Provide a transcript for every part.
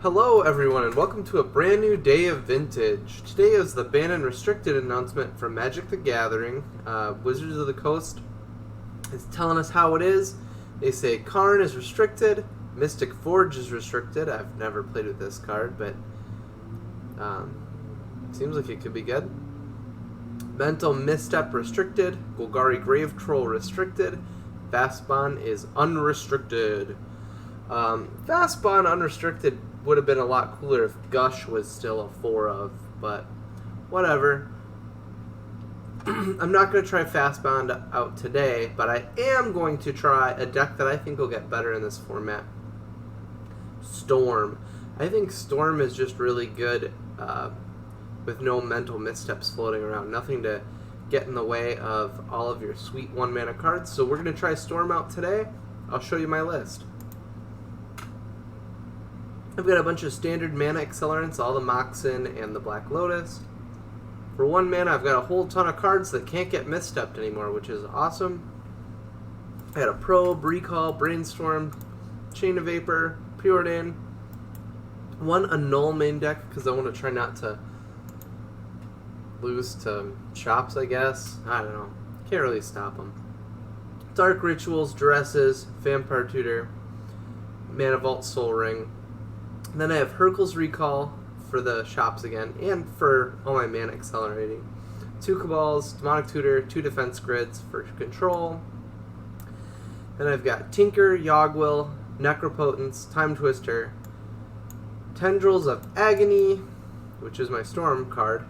Hello everyone and welcome to a brand new day of Vintage. Today is the Ban and Restricted announcement from Magic the Gathering. Wizards of the Coast is telling us how it is. They say Karn is restricted, Mystic Forge is restricted. I've never played with this card, but seems like it could be good. Mental Misstep restricted, Golgari Grave Troll restricted, Vastbond is unrestricted. Vastbond unrestricted would have been a lot cooler if Gush was still a 4 of, but whatever. I'm not going to try Fastbond out today, but I am going to try a deck that I think will get better in this format. Storm. I think Storm is just really good with no mental missteps floating around. Nothing to get in the way of all of your sweet 1-mana cards. So we're going to try Storm out today. I'll show you my list. I've got a bunch of standard mana accelerants, all the Moxen and the Black Lotus. For 1 mana, I've got a whole ton of cards that can't get misstepped anymore, which is awesome. I got a Probe, Recall, Brainstorm, Chain of Vapor, Preordain. 1 Annul main deck, because I want to try not to lose to shops, I guess. I don't know. Can't really stop them. Dark Rituals, Duresses, Vampire Tutor, Mana Vault, Soul Ring. And then I have Hurkyl's Recall for the shops again, and for all my mana accelerating. 2 Cabals, Demonic Tutor, 2 Defense Grids for control. Then I've got Tinker, Yawgwill, Necropotence, Time Twister, Tendrils of Agony, which is my Storm card,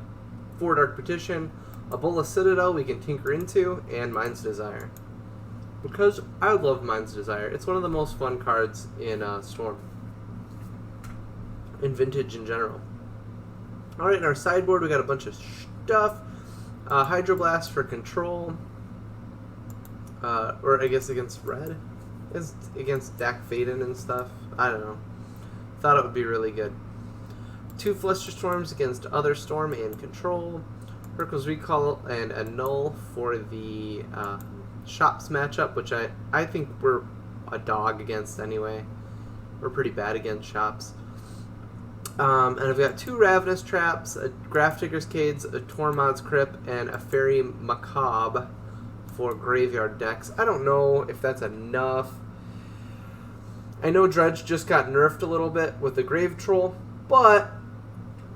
4 Dark Petition, a Bola Citadel we can tinker into, and Mind's Desire. Because I love Mind's Desire. It's one of the most fun cards in Storm. In Vintage in general. Alright, in our sideboard we got a bunch of stuff. Hydroblast for control. Or I guess against red? It's against Dak Faden and stuff. I don't know. Thought it would be really good. 2 Flusterstorms against other Storm and control. Hurkyl's Recall and Annul for the shops matchup, which I think we're a dog against anyway. We're pretty bad against shops. And I've got 2 Ravenous Traps, a Grafdigger's Cades, a Tormod's Crypt, and a Fairy Macabre for graveyard decks. I don't know if that's enough. I know Dredge just got nerfed a little bit with the Grave Troll, but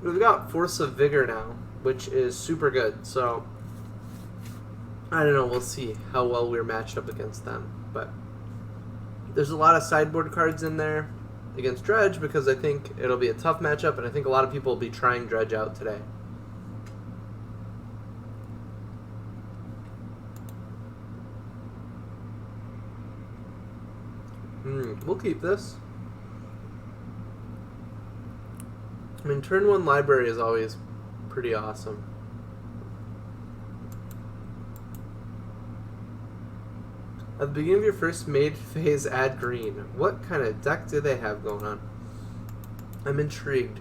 we've got Force of Vigor now, which is super good. So, I don't know, we'll see how well we're matched up against them. But there's a lot of sideboard cards in there against Dredge because I think it'll be a tough matchup, and I think a lot of people will be trying Dredge out today. We'll keep this. I mean, turn 1 library is always pretty awesome. At the beginning of your first made phase, add green. What kind of deck do they have going on? I'm intrigued.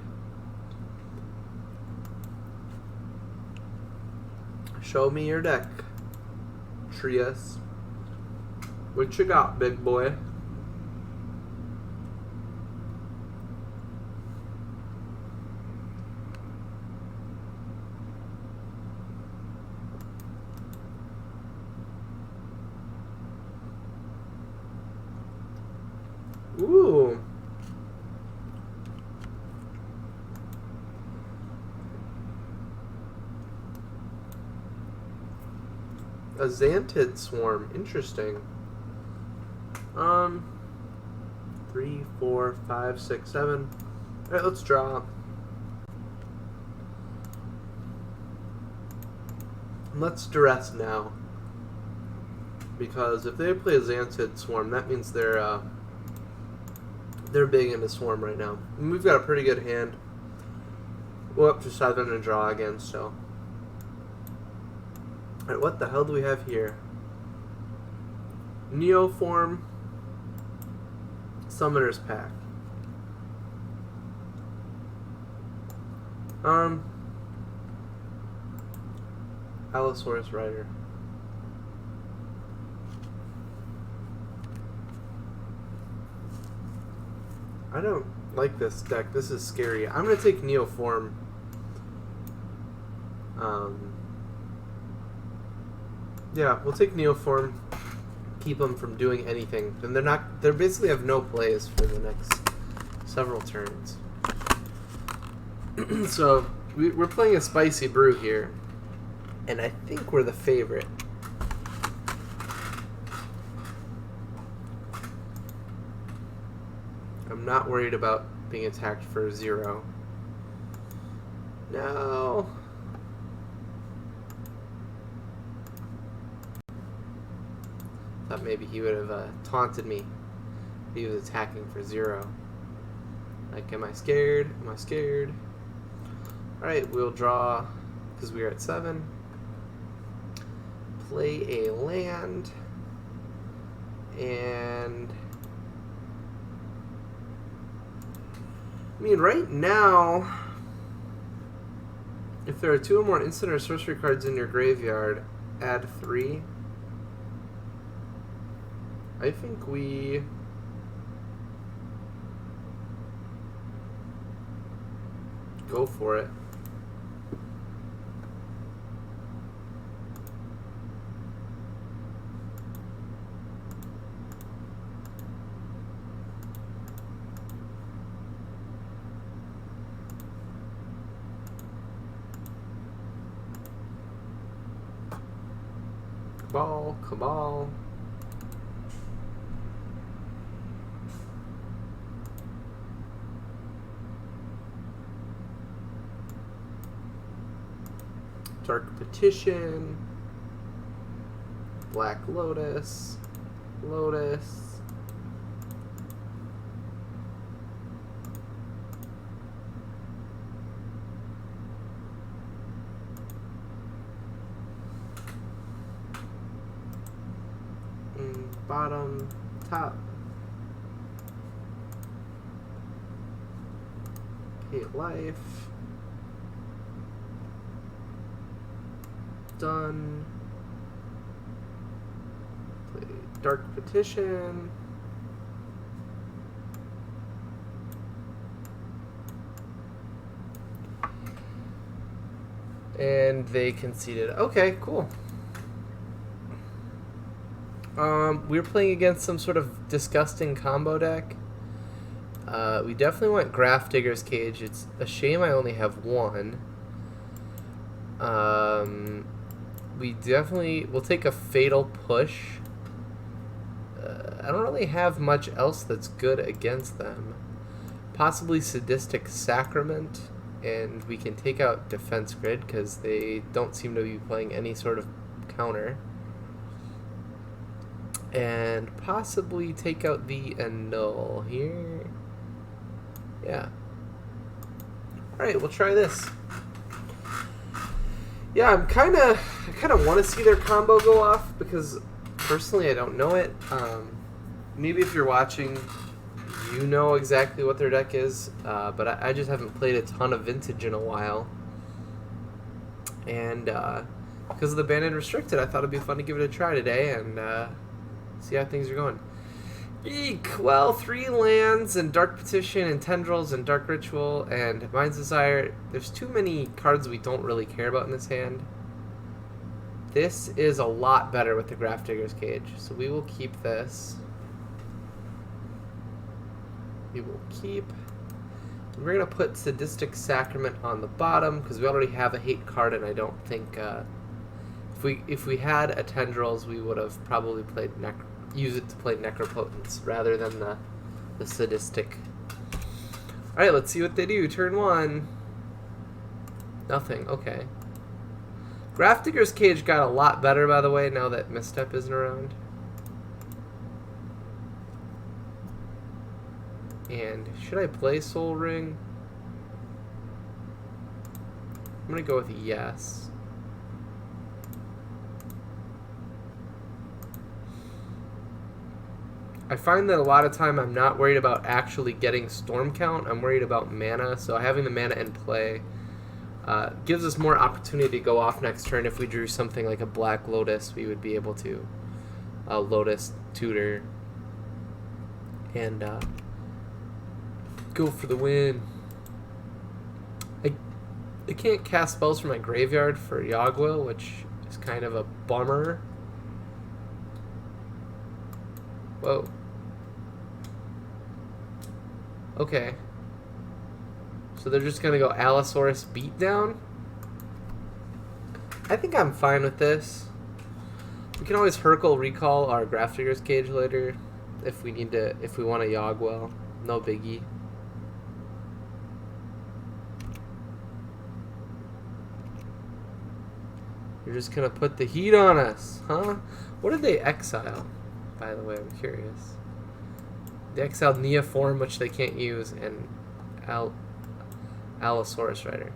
Show me your deck, Trias. What you got, big boy? Ooh. A Xantid Swarm. Interesting. 3, 4, 5, 6, 7. Alright, let's draw. Let's duress now. Because if they play a Xantid Swarm, that means they're big into Swarm right now. And we've got a pretty good hand. We're up to 7 and draw again, so. Alright, what the hell do we have here? Neoform. Summoner's Pack. Allosaurus Rider. like this deck. This is scary. I'm going to take Neoform. Yeah, we'll take Neoform. Keep them from doing anything. And they basically have no plays for the next several turns. So, we're playing a spicy brew here. And I think we're the favorite. I'm not worried about being attacked for 0. No. Thought maybe he would have taunted me if he was attacking for 0. Like, am I scared? Am I scared? Alright, we'll draw, because we are at 7. Play a land. And I mean, right now, if there are 2 or more instant or sorcery cards in your graveyard, add 3. I think we go for it. Cabal. Dark Petition. Black Lotus. Bottom, top. Hate Life. Done. Play Dark Petition. And they conceded. Okay, cool. We were playing against some sort of disgusting combo deck. We definitely want Grafdigger's Cage. It's a shame I only have 1. We'll take a Fatal Push. I don't really have much else that's good against them. Possibly Sadistic Sacrament, and we can take out Defense Grid because they don't seem to be playing any sort of counter. And possibly take out the Annul here. Yeah. Alright, we'll try this. Yeah, I kind of want to see their combo go off because personally I don't know it. Maybe if you're watching, you know exactly what their deck is, but I just haven't played a ton of Vintage in a while. And because of the banned and restricted, I thought it'd be fun to give it a try today and see how things are going. Eek! Well, 3 lands and Dark Petition and Tendrils and Dark Ritual and Mind's Desire. There's too many cards we don't really care about in this hand. This is a lot better with the Grafdigger's Cage, so we will keep this. We will keep. We're going to put Sadistic Sacrament on the bottom because we already have a hate card, and I don't think if we had a Tendrils, we would have probably played use it to play Necropotence rather than the Sadistic. Alright, let's see what they do. Turn 1. Nothing. Okay. Grafdigger's Cage got a lot better, by the way, now that Misstep isn't around. And should I play Soul Ring? I'm going to go with yes. I find that a lot of time I'm not worried about actually getting Storm Count. I'm worried about mana, so having the mana in play gives us more opportunity to go off next turn. If we drew something like a Black Lotus, we would be able to Lotus Tutor and Go for the win. I can't cast spells from my graveyard for Yogwill, which is kind of a bummer. Whoa. Okay. So they're just gonna go Allosaurus Beatdown? I think I'm fine with this. We can always Hurkle recall our Grafdigger's Cage later if we need to, if we want a Yogwill. No biggie. You're just gonna put the heat on us, huh? What did they exile, by the way? I'm curious. They exiled Neoform, which they can't use, and Allosaurus Rider.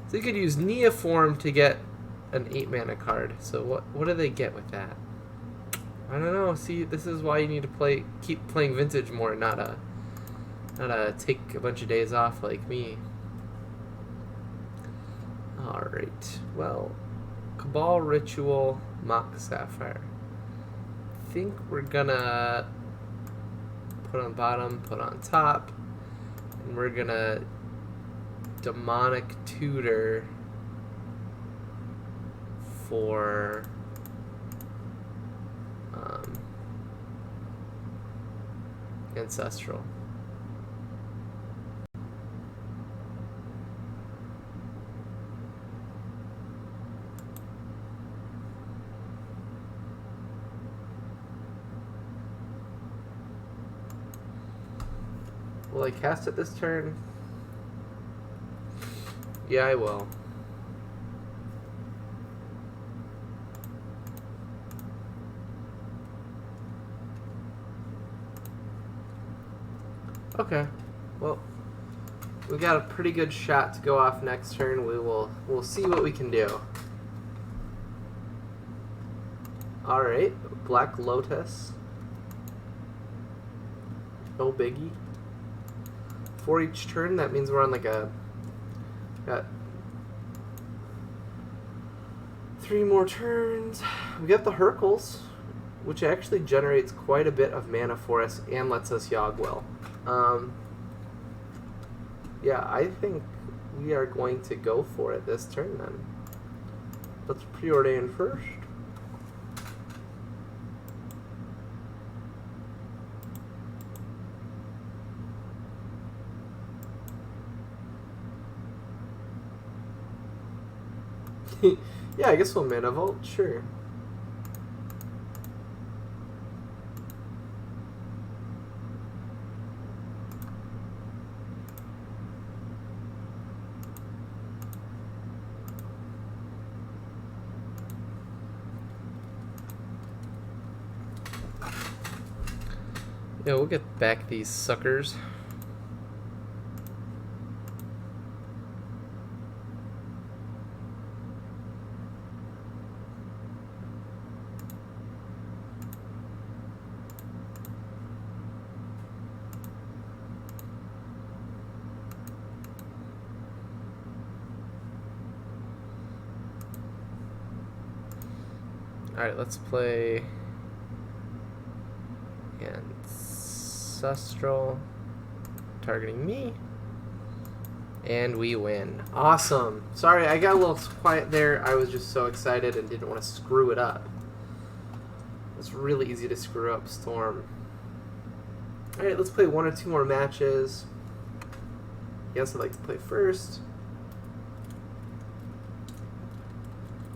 So you could use Neoform to get an 8-mana card. So what do they get with that? I don't know. See, this is why you need to keep playing Vintage more, not take a bunch of days off like me. All right. Well, Cabal Ritual, Mock Sapphire. I think we're gonna put on bottom, put on top, and we're gonna Demonic Tutor for Ancestral. Will I cast it this turn? Yeah, I will. Okay. Well, we got a pretty good shot to go off next turn. We'll see what we can do. All right, Black Lotus. No biggie. For each turn, that means we're on like got 3 more turns. We got the Hurkles, which actually generates quite a bit of mana for us and lets us Yogwill. Yeah, I think we are going to go for it this turn then. Let's preordain first. Yeah, I guess we'll Mana Vault, sure. Yeah, we'll get back these suckers. Alright, let's play Ancestral, targeting me, and we win. Awesome. Sorry, I got a little quiet there. I was just so excited and didn't want to screw it up. It's really easy to screw up Storm. Alright, let's play 1 or 2 more matches. Yes, I'd like to play first.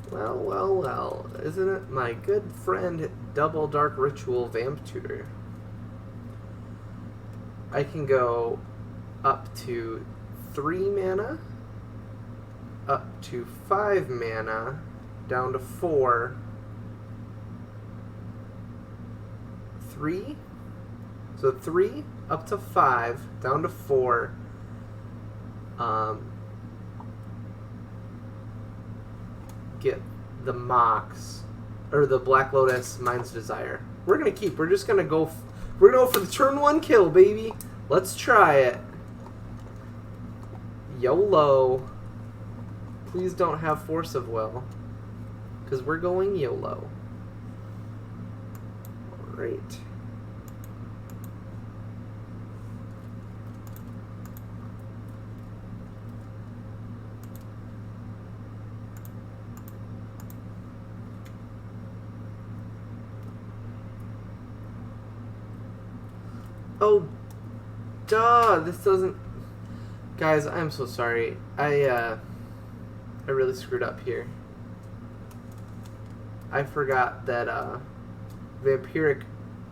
Well, well, well, isn't it my good friend Double Dark Ritual Vamp Tutor? I can go up to 3 mana, up to 5 mana, down to 4, 3, so 3, up to 5, down to 4, get the Mox, or the Black Lotus Mind's Desire. We're gonna keep. We're just gonna go. We're gonna go for the turn 1 kill, baby. Let's try it. YOLO. Please don't have Force of Will, because we're going YOLO. Alright. Oh, duh! This doesn't... Guys, I'm so sorry. I really screwed up here. I forgot that Vampiric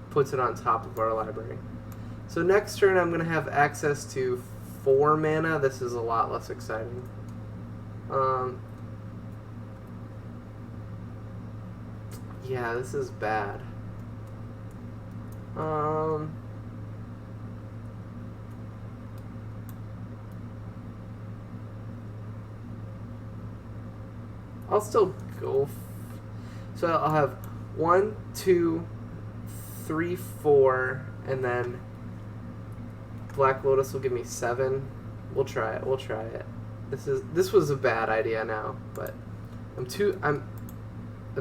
puts it on top of our library. So next turn I'm going to have access to 4 mana. This is a lot less exciting. Yeah, this is bad. I'll still go. So I'll have 1, 2, 3, 4, and then Black Lotus will give me 7. We'll try it. We'll try it. This was a bad idea now, but I've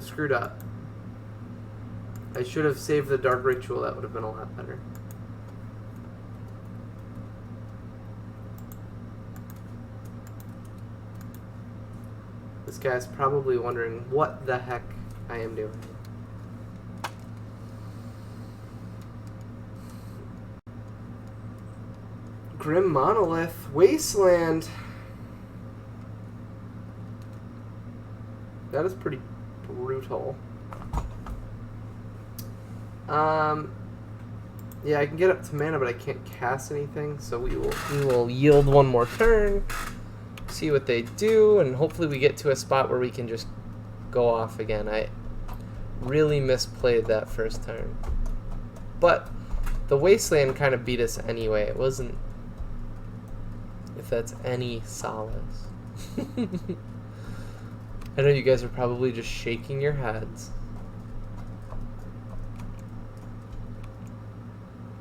screwed up. I should have saved the Dark Ritual. That would have been a lot better. This guy's probably wondering what the heck I am doing. Grim Monolith, Wasteland. That is pretty brutal. Yeah, I can get up to mana, but I can't cast anything, so we will yield one more turn, see what they do, and hopefully we get to a spot where we can just go off again. I really misplayed that first turn. But the Wasteland kind of beat us anyway. It wasn't, if that's any solace. I know you guys are probably just shaking your heads.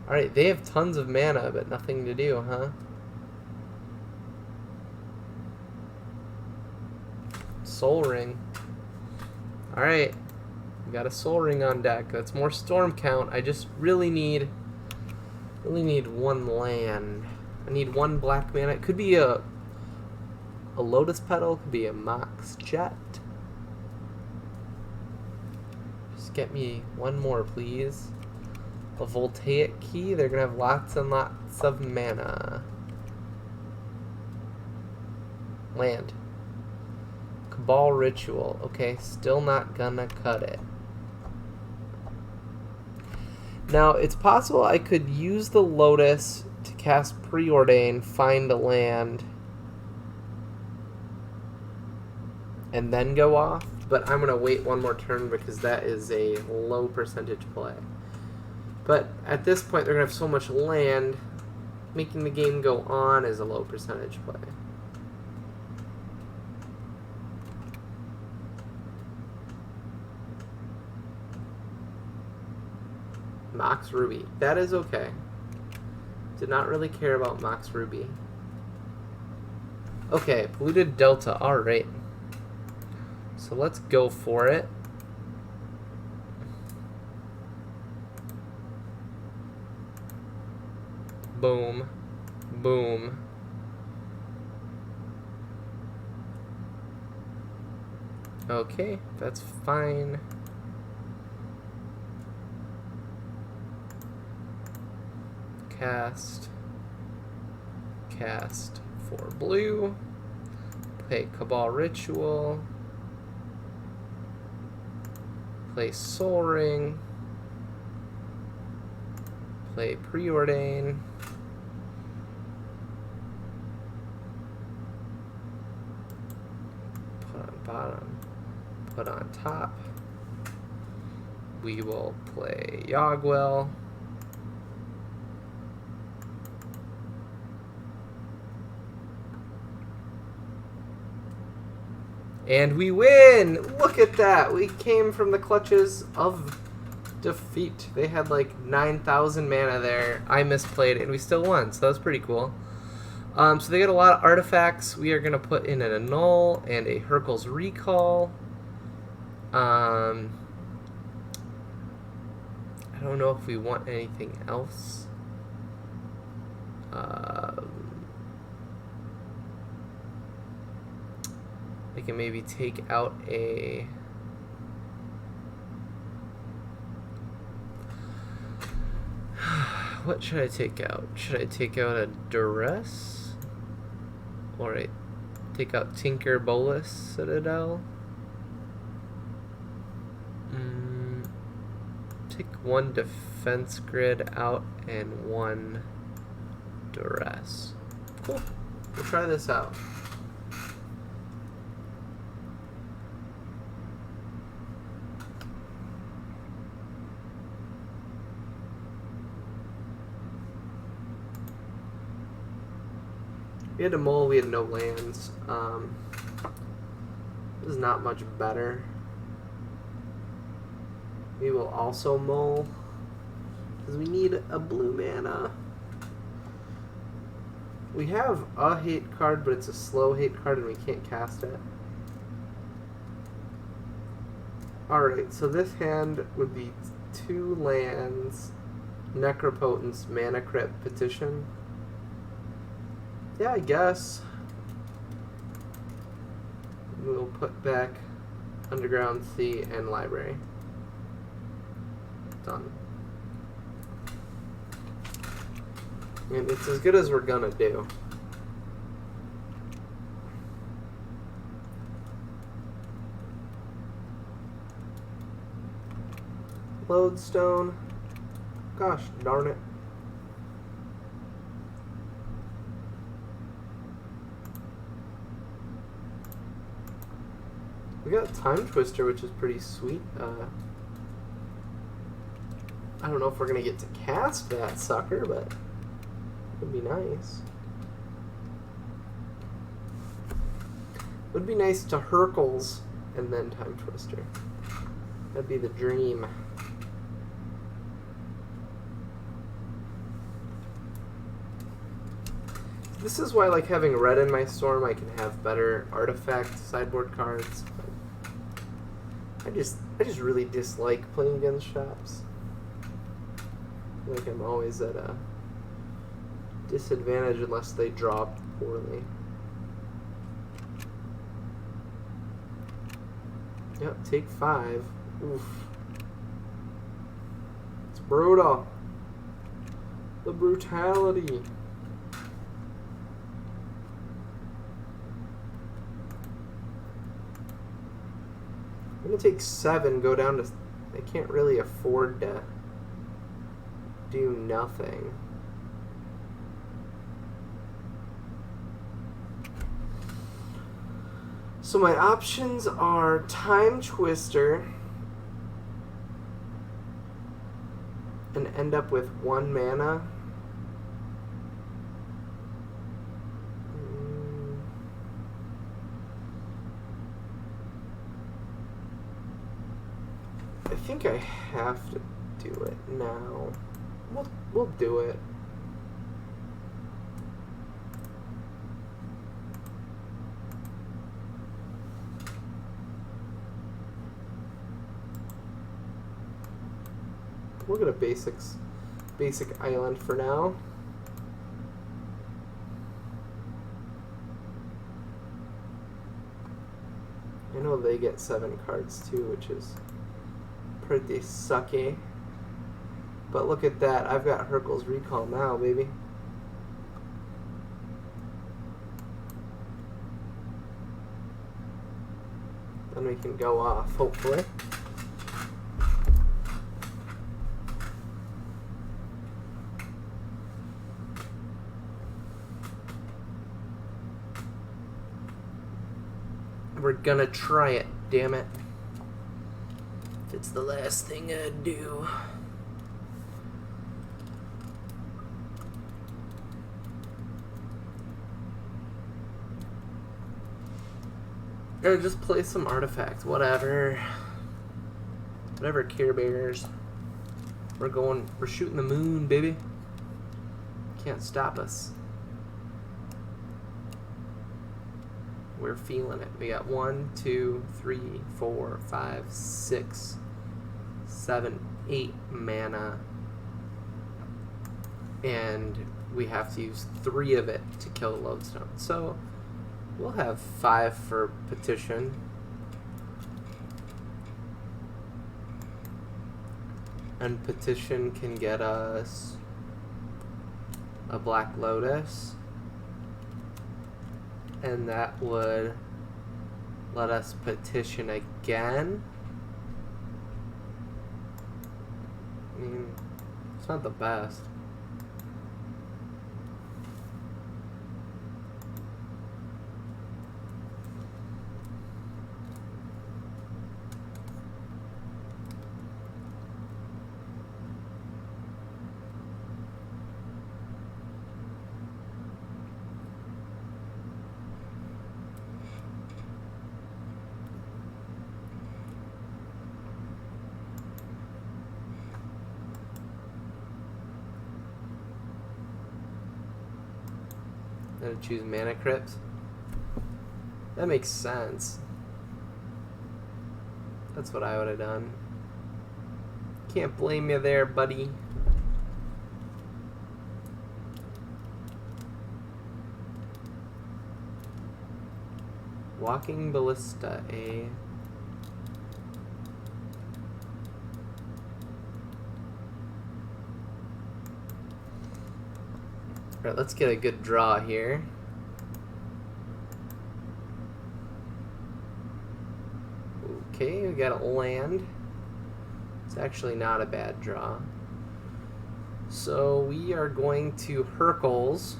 Alright, they have tons of mana, but nothing to do, huh? Soul Ring. Alright. We got a Soul Ring on deck. That's more storm count. I just really need one land. I need 1 black mana. It could be a Lotus Petal, could be a Mox Jet. Just get me 1 more, please. A Voltaic Key. They're gonna have lots and lots of mana. Land. Cabal Ritual. Okay, still not gonna cut it. Now, it's possible I could use the Lotus to cast Preordain, find a land, and then go off, but I'm gonna wait 1 more turn because that is a low percentage play. But at this point, they're going to have so much land, making the game go on is a low percentage play. Mox Ruby. That is okay. Did not really care about Mox Ruby. Okay, Polluted Delta. Alright. So let's go for it. Boom. Boom. Okay, that's fine. Cast for blue. Play Cabal Ritual. Play Soul Ring. Play Preordain. Put on bottom. Put on top. We will play Yogwell. And we win! Look at that! We came from the clutches of defeat. They had like 9,000 mana there. I misplayed it, and we still won, so that was pretty cool. So they get a lot of artifacts. We are going to put in an Annul and a Hurkyl's Recall. I don't know if we want anything else. We can maybe take out a... What should I take out? Should I take out a Duress? Or I take out Tinker Bolus Citadel? Take one defense grid out and one Duress. Cool. We'll try this out. We had a mole, we had no lands. This is not much better. We will also mole, because we need a blue mana. We have a hate card, but it's a slow hate card and we can't cast it. Alright, so this hand would be 2 lands, Necropotence, Mana Crypt, Petition. Yeah, I guess. We'll put back Underground Sea and Library. Done. And it's as good as we're gonna do. Lodestone. Gosh darn it. We got Time Twister, which is pretty sweet. I don't know if we're going to get to cast that sucker, but it would be nice. It would be nice to Hercules and then Time Twister. That'd be the dream. This is why I like having red in my storm. I can have better artifact sideboard cards. I just really dislike playing against shops. I feel like I'm always at a disadvantage unless they draw poorly. Yep, take 5. Oof. It's brutal. The brutality. I'm gonna take 7, go down to... I can't really afford to do nothing. So my options are Time Twister and end up with 1 mana. I think I have to do it now. We'll do it. We'll get a basic island for now. I know they get 7 cards too, which is pretty sucky. But look at that, I've got Hercules Recall now, baby. Then we can go off, hopefully. We're gonna try it, damn it. It's the last thing I do. Or just play some artifact, whatever. Whatever, Care Bears. We're shooting the moon, baby. Can't stop us. We're feeling it. We got 1, 2, 3, 4, 5, 6, 7, 8 mana. And we have to use 3 of it to kill the lodestone. So we'll have 5 for Petition. And Petition can get us a Black Lotus, and that would let us petition again. I mean, it's not the best. To choose Mana Crypt. That makes sense. That's what I would have done. Can't blame you there, buddy. Walking Ballista, eh? Alright, let's get a good draw here. Okay, we got a land. It's actually not a bad draw. So we are going to Hercules.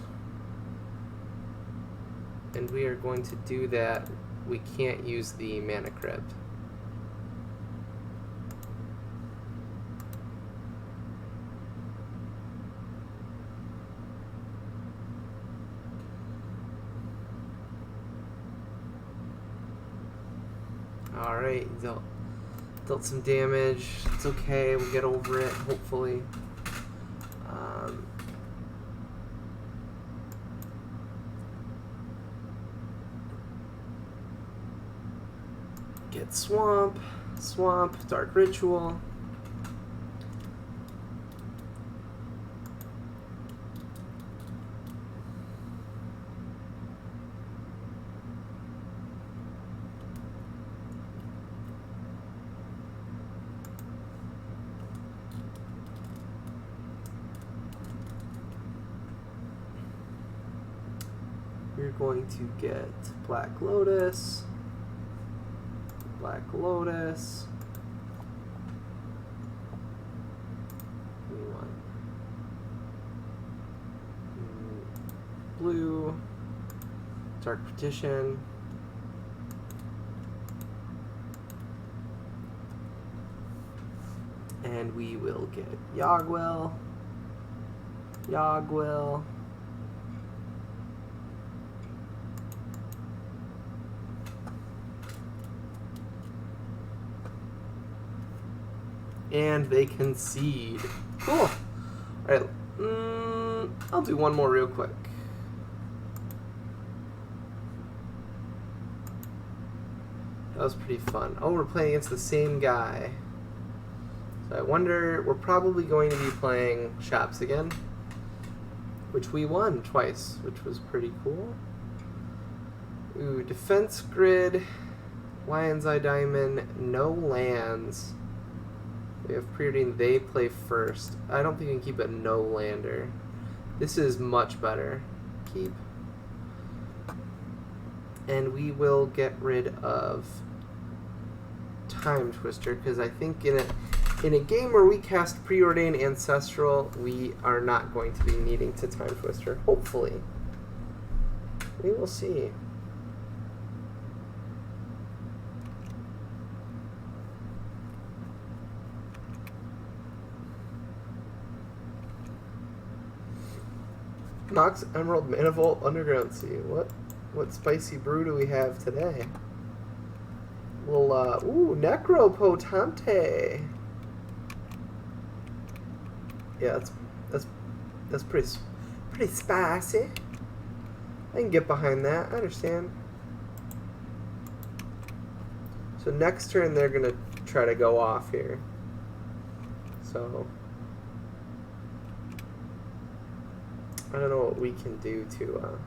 And we are going to do that. We can't use the Mana Crypt. Alright, dealt some damage. It's okay, we'll get over it, hopefully. Get Swamp, Dark Ritual. You're going to get Black Lotus. Black Lotus. We want blue. Dark Petition. And we will get Yogwill. Yogwill. And they concede. Cool. Alright, I'll do one more real quick. That was pretty fun. Oh, we're playing against the same guy. So I wonder, we're probably going to be playing Shops again, which we won twice, which was pretty cool. Ooh, Defense Grid, Lion's Eye Diamond, no lands. We have preordained they play first. I don't think we can keep a no lander. This is much better. Keep. And we will get rid of Time Twister, because I think in a game where we cast Preordain Ancestral, we are not going to be needing to Time Twister. Hopefully. We will see. Nox Emerald Manifold Underground Sea. What spicy brew do we have today? Well, ooh, Necropotente. Yeah, that's pretty spicy. I can get behind that. I understand. So next turn they're gonna try to go off here. So I don't know what we can do to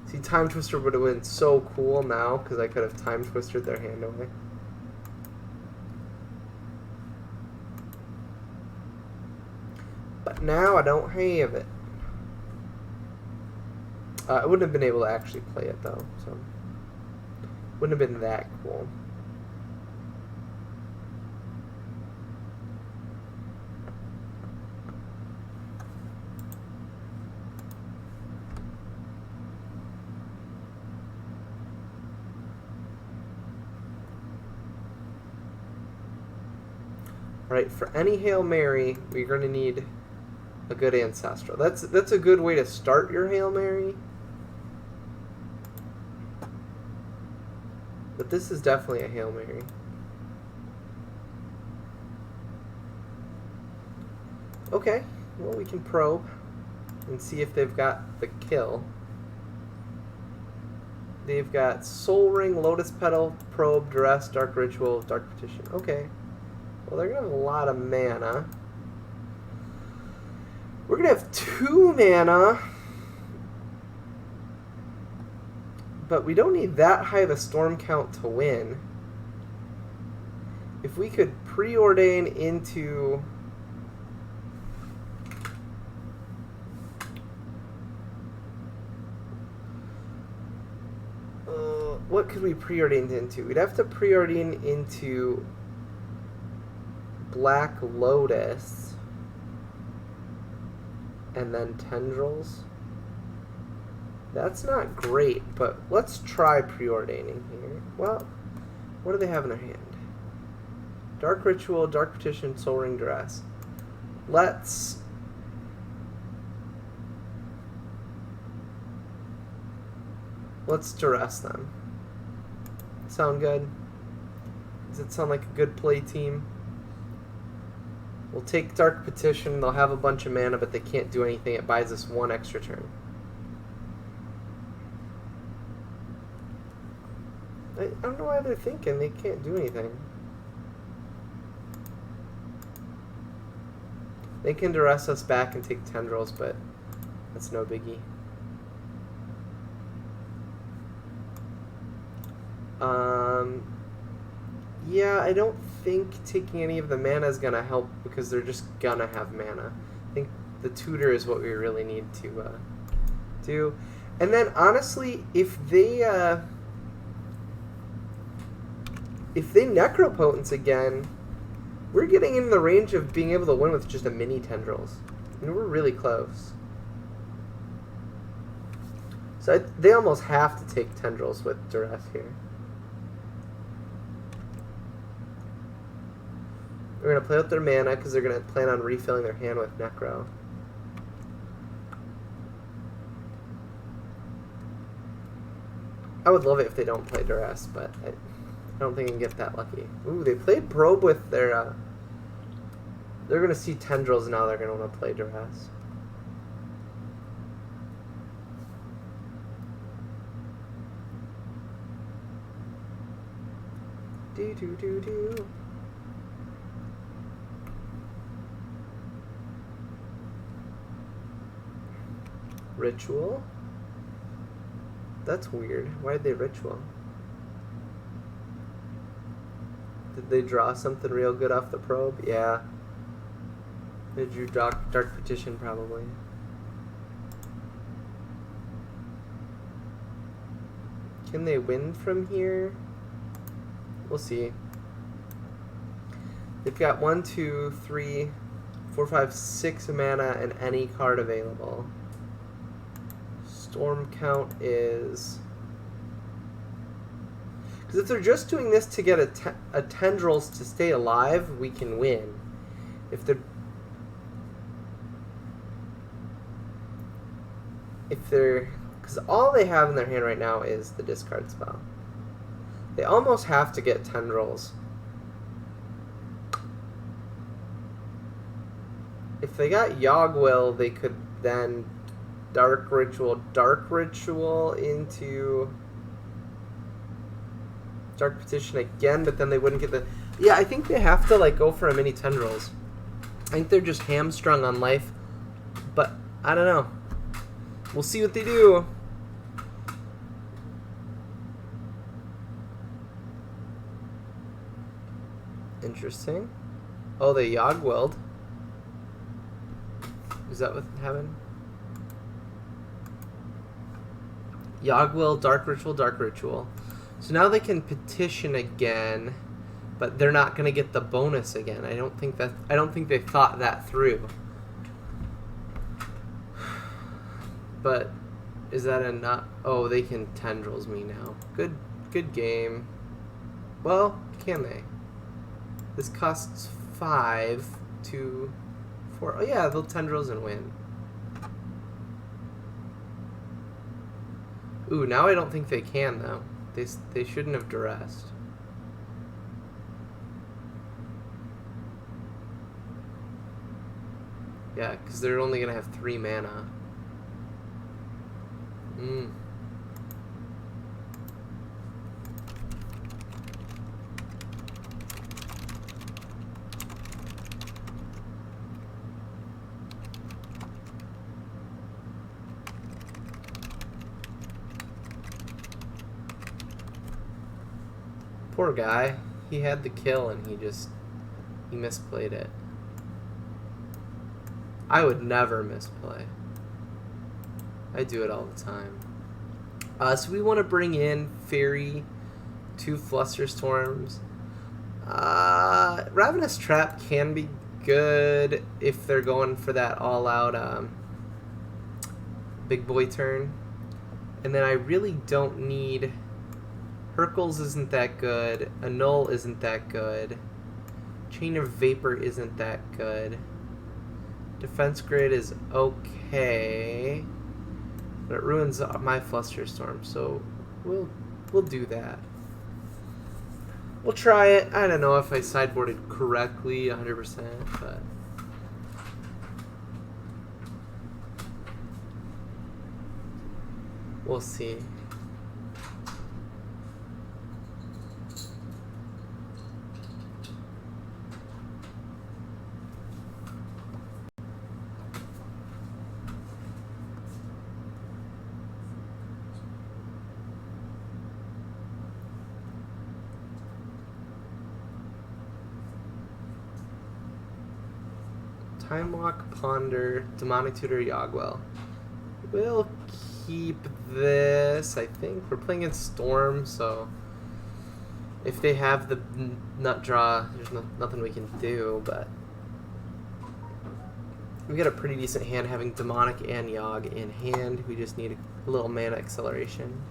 see. Time Twister would have been so cool now because I could have Time Twisted their hand away. now I don't have it. I wouldn't have been able to actually play it though, so wouldn't have been that cool. Right, for any Hail Mary, we're going to need a good Ancestral. That's a good way to start your Hail Mary. But this is definitely a Hail Mary. Okay, well we can probe and see if they've got the kill. They've got Soul Ring, Lotus Petal, Probe, Duress, Dark Ritual, Dark Petition. Okay. Well, they're going to have a lot of mana. We're going to have 2 mana. But we don't need that high of a storm count to win. If we could preordain into... what could we preordain into? We'd have to preordain into Black Lotus and then Tendrils. That's not great, but let's try preordaining here. Well, what do they have in their hand? Dark Ritual, Dark Petition, Soul Ring, Duress. Let's Duress them. Sound good? Does it sound like a good play team? We'll take Dark Petition. They'll have a bunch of mana, but they can't do anything. It buys us 1 extra turn. I don't know why they're thinking they can't do anything. They can Duress us back and take Tendrils, but that's no biggie. Yeah, I don't think taking any of the mana is going to help because they're just going to have mana. I think the Tutor is what we really need to do. And then, honestly, if they Necropotence again, we're getting in the range of being able to win with just a mini Tendrils. I mean, we're really close. So they almost have to take Tendrils with Duress here. We're going to play out their mana because they're going to plan on refilling their hand with Necro. I would love it if they don't play Duress, but I don't think I can get that lucky. Ooh, they played Probe with their... they're going to see Tendrils now. They're going to want to play Duress. Do-do-do-do. Ritual? That's weird. Why did they Ritual? Did they draw something real good off the Probe? Yeah. They drew Dark Petition, probably. Can they win from here? We'll see. They've got 1, 2, 3, 4, 5, 6 mana and any card available. Storm count is... because if they're just doing this to get a Tendrils to stay alive, we can win. If they're... because all they have in their hand right now is the discard spell. They almost have to get Tendrils. If they got Yogwill, they could then Dark Ritual into Dark Petition again, but then they wouldn't get the... yeah, I think they have to like go for a mini Tendrils. I think they're just hamstrung on life, but I don't know. We'll see what they do. Interesting. Oh, they Yogwilled. Is that what happened? Yogwill, Dark Ritual, Dark Ritual. So now they can petition again, but they're not gonna get the bonus again. I don't think they thought that through. But is that enough? Oh, they can tendrils me now. Good game. Well, can they? This costs 5 to 4. Oh yeah, they'll tendrils and win. Ooh, now I don't think they can though. They shouldn't have duressed. Yeah, because they're only gonna have 3 mana. Poor guy. He had the kill and he misplayed it. I would never misplay. I do it all the time. So we want to bring in Fairy, 2 Flusterstorms. Ravenous Trap can be good if they're going for that all-out big boy turn. And then I really don't need... Hercules isn't that good. Annul isn't that good. Chain of Vapor isn't that good. Defense Grid is okay, but it ruins my Flusterstorm, so we'll do that. We'll try it. I don't know if I sideboarded correctly 100%, but we'll see. Time Walk, Ponder, Demonic Tutor, Yogwill. We'll keep this, I think. We're playing in Storm, so if they have the nut draw, there's nothing we can do, but we got a pretty decent hand having Demonic and Yogg in hand. We just need a little mana acceleration.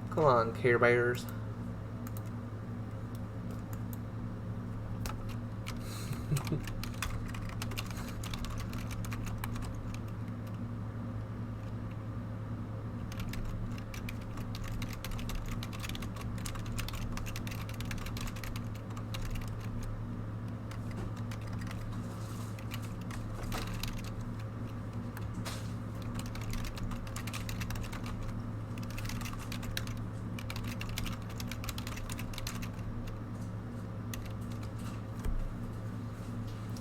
Come on, Care Bears.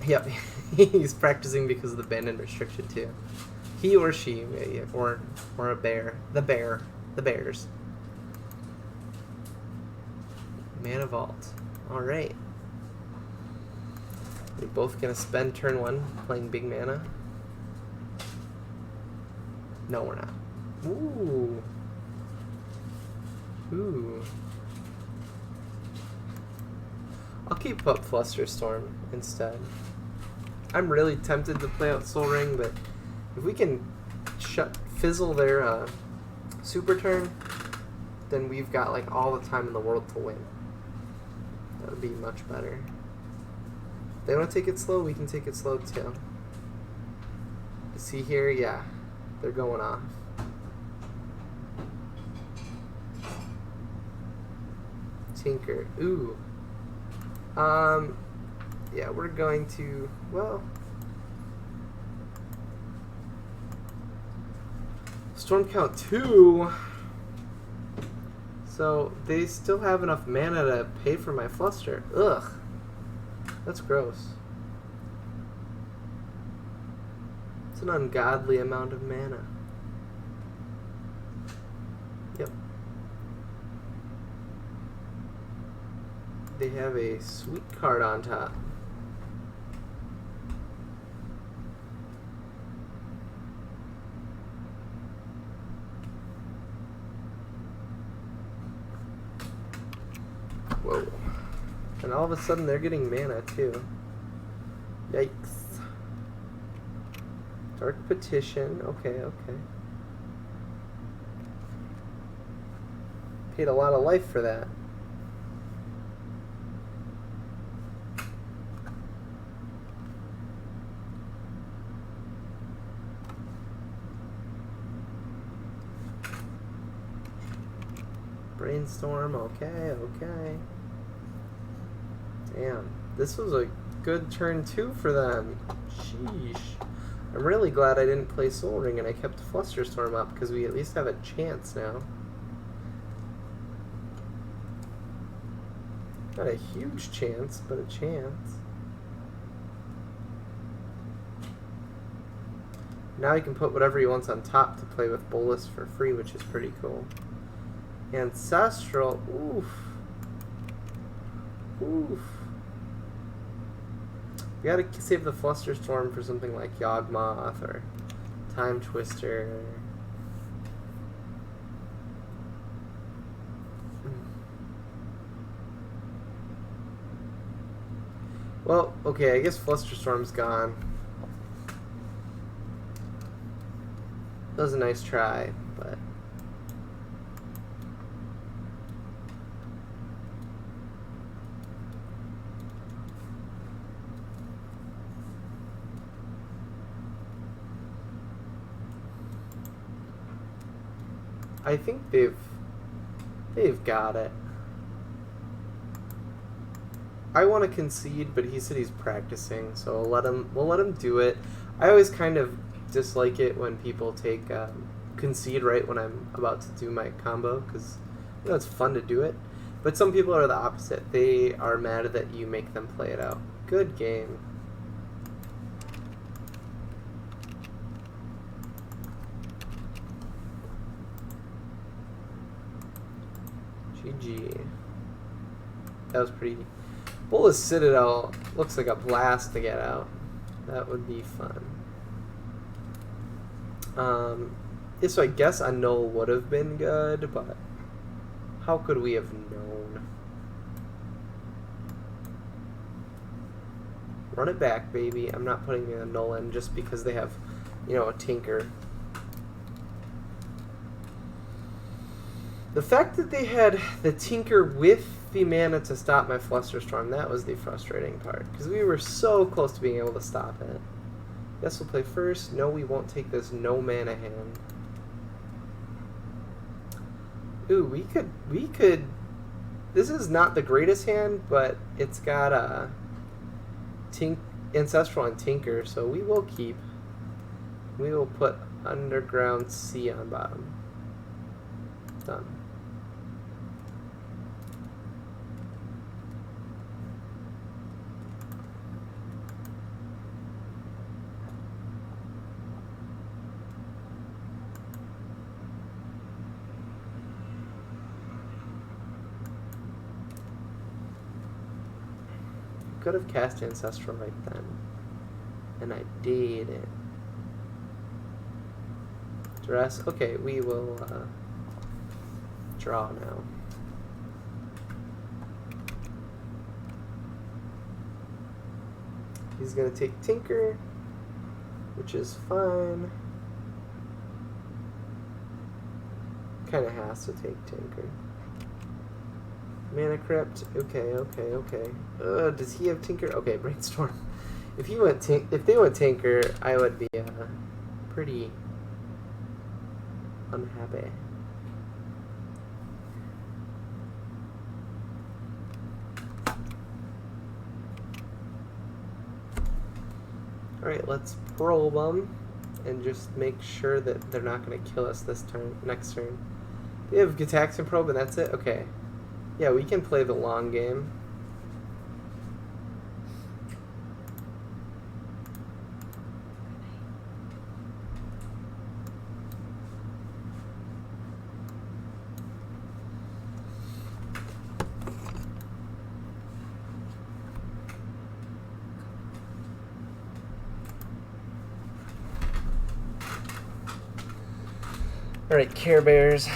Yep, he's practicing because of the ban and restriction too. He or she, or a bear. The bears. Mana Vault. All right. We're both gonna spend turn 1 playing big mana. No, we're not. Ooh. Ooh. I'll keep up Flusterstorm instead. I'm really tempted to play out Soul Ring, but if we can fizzle their super turn, then we've got like all the time in the world to win. That would be much better. If they want to take it slow, we can take it slow too. You see here, yeah, they're going off. Tinker, ooh. Yeah, we're going to, well, Storm count 2, so they still have enough mana to pay for my Fluster. Ugh, that's gross. It's an ungodly amount of mana. Yep. They have a sweet card on top. And all of a sudden they're getting mana too. Yikes. Dark Petition. Okay, okay. Paid a lot of life for that. Brainstorm. Okay, okay. Damn. This was a good turn 2 for them. Sheesh. I'm really glad I didn't play Soul Ring and I kept Flusterstorm up because we at least have a chance now. Not a huge chance, but a chance. Now he can put whatever he wants on top to play with Bolus for free, which is pretty cool. Ancestral. Oof. Oof. We gotta save the Flusterstorm for something like Yawgmoth or Time Twister. Well, okay, I guess Flusterstorm's gone. That was a nice try, but... I think they've got it. I want to concede, but he said he's practicing, so we'll let him do it. I always kind of dislike it when people take concede right when I'm about to do my combo, because you know it's fun to do it. But some people are the opposite. They are mad that you make them play it out. Good game. GG. That was pretty... Bolus Citadel looks like a blast to get out. That would be fun. Yeah, so I guess a null would have been good, but how could we have known? Run it back, baby. I'm not putting a null in just because they have, you know, a Tinker. The fact that they had the Tinker with the mana to stop my Flusterstorm, that was the frustrating part. Because we were so close to being able to stop it. Guess we'll play first. No, we won't take this no mana hand. Ooh, we could... This is not the greatest hand, but it's got a Ancestral and Tinker, so we will keep. We will put Underground Sea on bottom. Done. Could have cast Ancestral right then, and I didn't. Dress. Okay, we will draw now. He's gonna take Tinker, which is fine. Kind of has to take Tinker. Mana Crypt. Okay, okay, okay. Does he have Tinker? Okay, Brainstorm. If they went Tinker, I would be pretty unhappy. Alright, let's probe them and just make sure that they're not going to kill us this turn, next turn. They have Gitaxian Probe and that's it? Okay. Yeah, we can play the long game. Alright, Care Bears.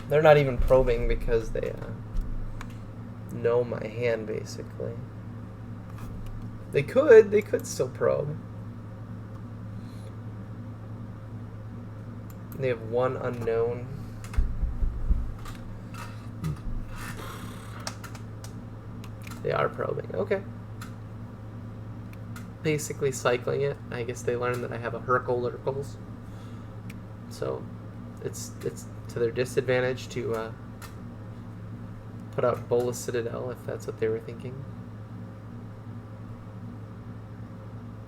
They're not even probing because they know my hand, basically. They could still probe. They have one unknown. They are probing. Okay. Basically cycling it. I guess they learned that I have a Hercles. So it's to their disadvantage to put out Bola Citadel if that's what they were thinking.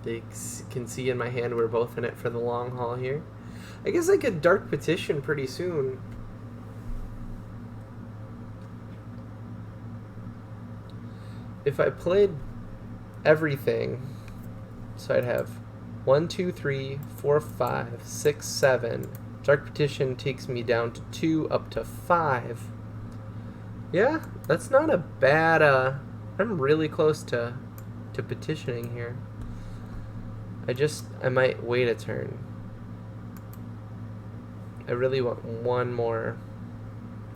They can see in my hand we're both in it for the long haul here. I guess I could Dark Petition pretty soon. If I played everything, so I'd have 1, 2, 3, 4, 5, 6, 7. Dark Petition takes me down to 2 up to 5. Yeah, that's not a bad, I'm really close to petitioning here. I might wait a turn. I really want one more.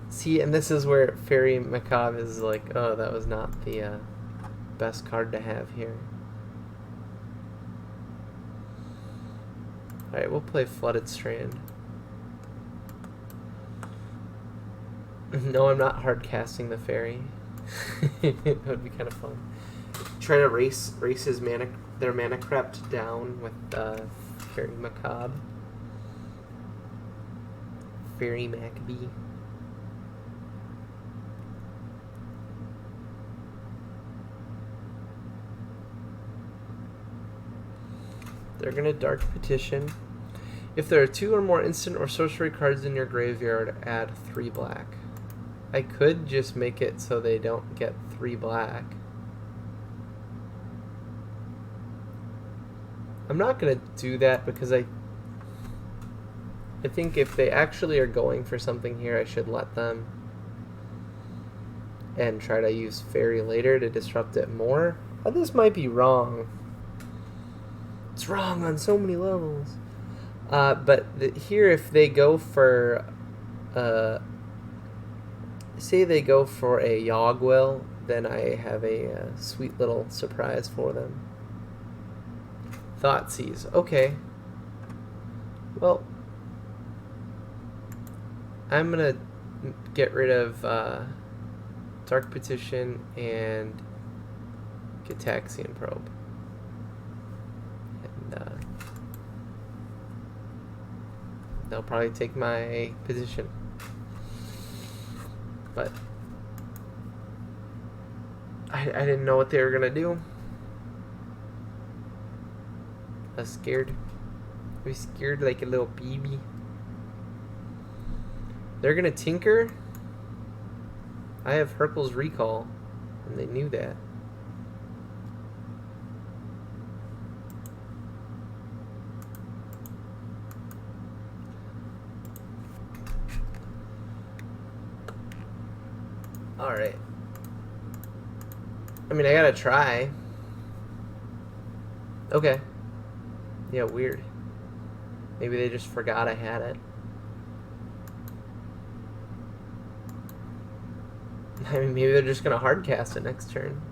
See, and this is where Fairy Macabre is like, oh, that was not the best card to have here. Alright, we'll play Flooded Strand. No, I'm not hard casting the Fairy. That would be kind of fun. Try to race their mana crept down with Fairy Macabre. Fairy Maccabee. They're gonna Dark Petition. If there are 2 or more instant or sorcery cards in your graveyard, add 3 black. I could just make it so they don't get 3 black. I'm not gonna do that because I think if they actually are going for something here, I should let them and try to use Fairy later to disrupt it more. Oh, this might be wrong. It's wrong on so many levels. But here, if they go for, say they go for a Yogwell, then I have a sweet little surprise for them. Thoughtseize. Okay. Well, I'm gonna get rid of Dark Petition and Gitaxian Probe. And they'll probably take my position. But I didn't know what they were gonna do. I was scared. I was scared like a little baby. They're gonna tinker. I have Hercles Recall, and they knew that. Alright. I mean, I gotta try. Okay. Yeah, weird. Maybe they just forgot I had it. I mean, maybe they're just gonna hardcast it next turn.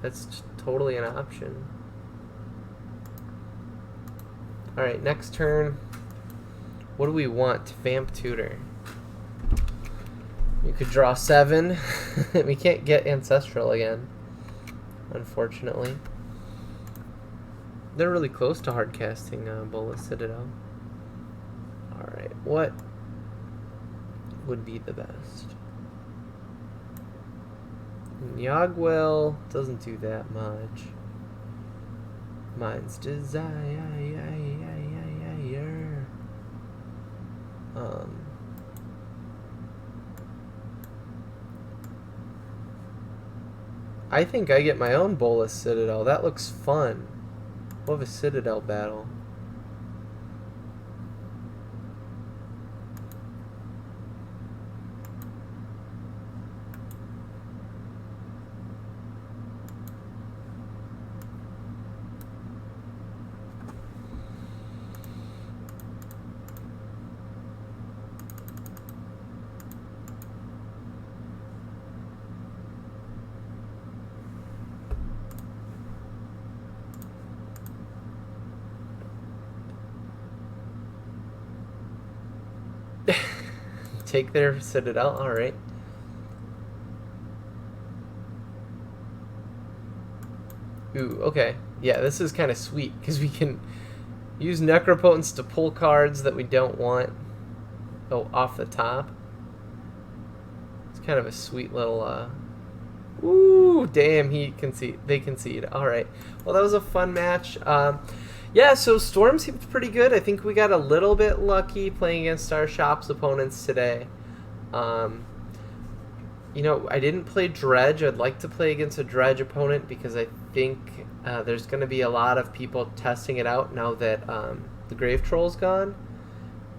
That's totally an option. Alright, next turn. What do we want? Vamp Tutor. You could draw 7. We can't get Ancestral again, unfortunately. They're really close to hardcasting Bola Citadel. Alright, what would be the best? Yogwell doesn't do that much. Mind's Desire. I think I get my own Bola Citadel. That looks fun. We'll have a Citadel battle. Take their Citadel, alright. Ooh, okay. Yeah, this is kind of sweet, because we can use Necropotence to pull cards that we don't want off the top. It's kind of a sweet little, Ooh, damn, they concede. Alright. Well, that was a fun match. Yeah, so Storm seemed pretty good. I think we got a little bit lucky playing against our shop's opponents today. You know, I didn't play Dredge. I'd like to play against a Dredge opponent because I think there's going to be a lot of people testing it out now that the Grave Troll's gone.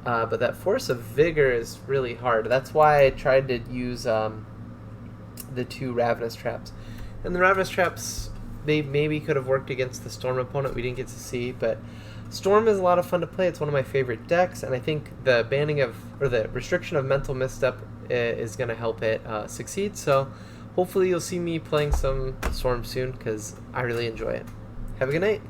But that Force of Vigor is really hard. That's why I tried to use the 2 Ravenous Traps. And the Ravenous Traps, they maybe could have worked against the Storm opponent. We didn't get to see, but Storm is a lot of fun to play. It's one of my favorite decks, and I think the banning of, or the restriction of Mental Misstep is going to help it succeed. So hopefully you'll see me playing some Storm soon, because I really enjoy it. Have a good night.